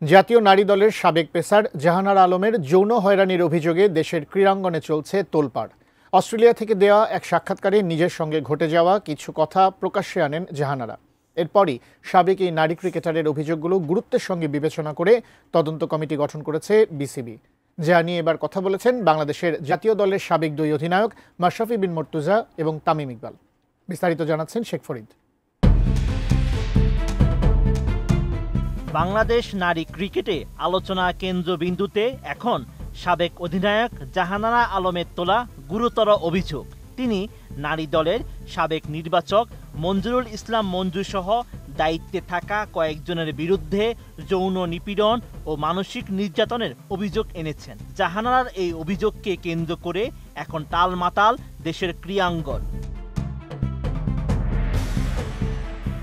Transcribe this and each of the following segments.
জাতীয় নারী দলের সাবেক পেসার জাহানারা আলমের যৌন হয়রানির অভিযোগে দেশের ক্রীড়াঙ্গনে চলছে তোলপাড়। অস্ট্রেলিয়া থেকে দেওয়া এক সাক্ষাৎকারে নিজের সঙ্গে ঘটে যাওয়া কিছু কথা প্রকাশ্যে আনেন জাহানারা। এরপরই সাবেক এই নারী ক্রিকেটারের অভিযোগগুলো গুরুত্বের সঙ্গে বিবেচনা করে তদন্ত কমিটি গঠন করেছে বিসিবি। যা নিয়ে এবার কথা বলেছেন বাংলাদেশের জাতীয় দলের সাবেক দুই অধিনায়ক মাশরাফি বিন মর্তুজা এবং তামিম ইকবাল। বিস্তারিত জানাচ্ছেন শেখ ফরিদ। বাংলাদেশ নারী ক্রিকেটে আলোচনা কেন্দ্রবিন্দুতে এখন সাবেক অধিনায়ক জাহানারা আলমের তোলা গুরুতর অভিযোগ। তিনি নারী দলের সাবেক নির্বাচক মঞ্জুরুল ইসলাম মঞ্জু সহ দায়িত্বে থাকা কয়েকজনের বিরুদ্ধে যৌন নিপীড়ন ও মানসিক নির্যাতনের অভিযোগ এনেছেন। জাহানারার এই অভিযোগকে কেন্দ্র করে এখন টালমাটাল দেশের ক্রীড়াঙ্গন।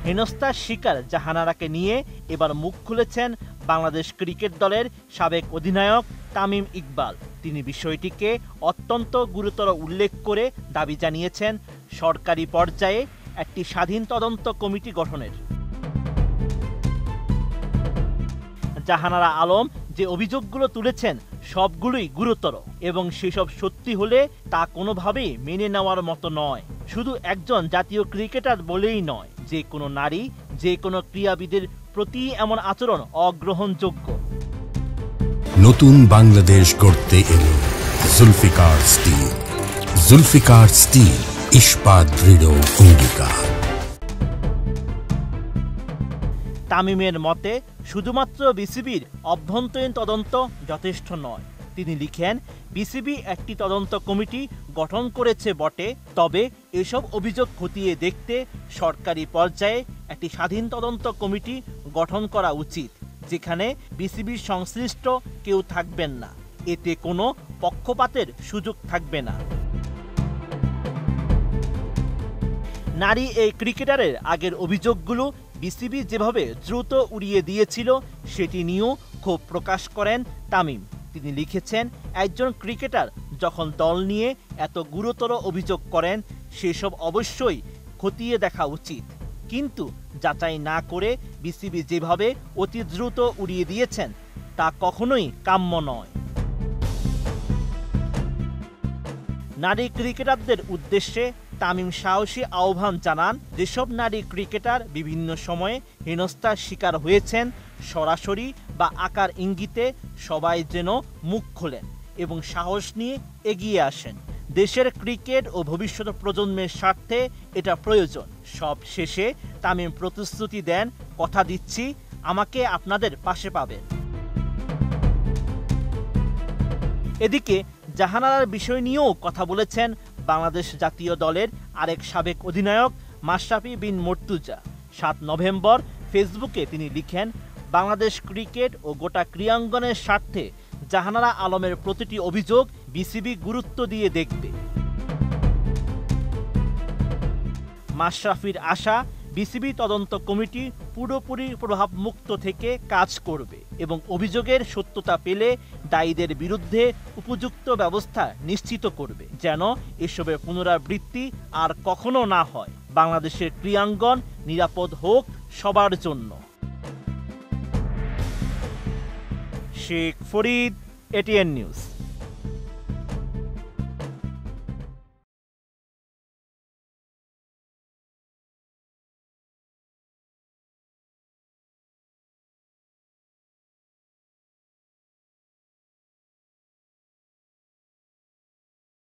হেনস্থার শিকার জাহানারাকে নিয়ে এবার মুখ খুলেছেন বাংলাদেশ ক্রিকেট দলের সাবেক অধিনায়ক তামিম ইকবাল। তিনি বিষয়টিকে অত্যন্ত গুরুতর উল্লেখ করে দাবি জানিয়েছেন সরকারি পর্যায়ে একটি স্বাধীন তদন্ত কমিটি গঠনের। জাহানারা আলম যে অভিযোগগুলো তুলেছেন সবগুলোই গুরুতর এবং সেসব সত্যি হলে তা কোনোভাবেই মেনে নেওয়ার মতো নয়। শুধু একজন জাতীয় ক্রিকেটার বলেই নয়, যে কোনো নারী, যে কোনো ক্রীড়াবিদের প্রতি এমন আচরণ অগ্রহণযোগ্য। নতুন বাংলাদেশ গড়তে এলো জুলফিকার স্টিল। জুলফিকার স্টিল, ইস্পাত দৃঢ় অঙ্গীকার। তামিমের মতে শুধুমাত্র বিসিবির অভ্যন্তরীণ তদন্ত যথেষ্ট নয়। তিনি লিখেন, বিসিবি একটি তদন্ত কমিটি গঠন করেছে বটে, তবে এসব অভিযোগ খতিয়ে দেখতে সরকারি পর্যায়ে একটি স্বাধীন তদন্ত কমিটি গঠন করা উচিত, যেখানে বিসিবির সংশ্লিষ্ট কেউ থাকবেন না। এতে কোনো পক্ষপাতের সুযোগ থাকবে না। নারী এই ক্রিকেটারের আগের অভিযোগগুলো বিসিবি যেভাবে দ্রুত উড়িয়ে দিয়েছিল সেটি নিয়েও ক্ষোভ প্রকাশ করেন তামিম। তিনি লিখেছেন, একজন ক্রিকেটার যখন দল নিয়ে এত গুরুতর অভিযোগ করেন সেসব অবশ্যই খতিয়ে দেখা উচিত, কিন্তু যাচাই না করে বিসিবি যেভাবে অতি দ্রুত উড়িয়ে দিয়েছেন তা কখনোই কাম্য নয়। নারী ক্রিকেটারদের উদ্দেশ্যে তামিম সাহসী আহ্বান জানান, যেসব নারী ক্রিকেটার বিভিন্ন সময়ে হেনস্থার শিকার হয়েছেন সরাসরি বা আকার ইঙ্গিতে সবাই যেন মুখ খোলেন এবং সাহস নিয়ে এগিয়ে আসেন। দেশের ক্রিকেট ও ভবিষ্যৎ প্রজন্মের স্বার্থে এটা প্রয়োজন। সব শেষে তামিম প্রতিশ্রুতি দেন, কথা দিচ্ছি আমাকে আপনাদের পাশে পাবেন। এদিকে জাহানারার বিষয় নিয়েও কথা বলেছেন বাংলাদেশ জাতীয় দলের আরেক সাবেক অধিনায়ক মাশরাফি বিন মর্তুজা। 7 নভেম্বর ফেসবুকে তিনি লিখেন, বাংলাদেশ ক্রিকেট ও গোটা ক্রীড়াঙ্গনের স্বার্থে জাহানারা আলমের প্রতিটি অভিযোগ বিসিবি গুরুত্ব দিয়ে দেখবে। মাশরাফির আশা, বিসিবি তদন্ত কমিটি পুরোপুরি প্রভাবমুক্ত থেকে কাজ করবে এবং অভিযোগের সত্যতা পেলে দায়ীদের বিরুদ্ধে উপযুক্ত ব্যবস্থা নিশ্চিত করবে, যেন এসবের পুনরাবৃত্তি আর কখনো না হয়। বাংলাদেশের ক্রীড়াঙ্গন নিরাপদ হোক সবার জন্য। Sheikh Farid, ATN news.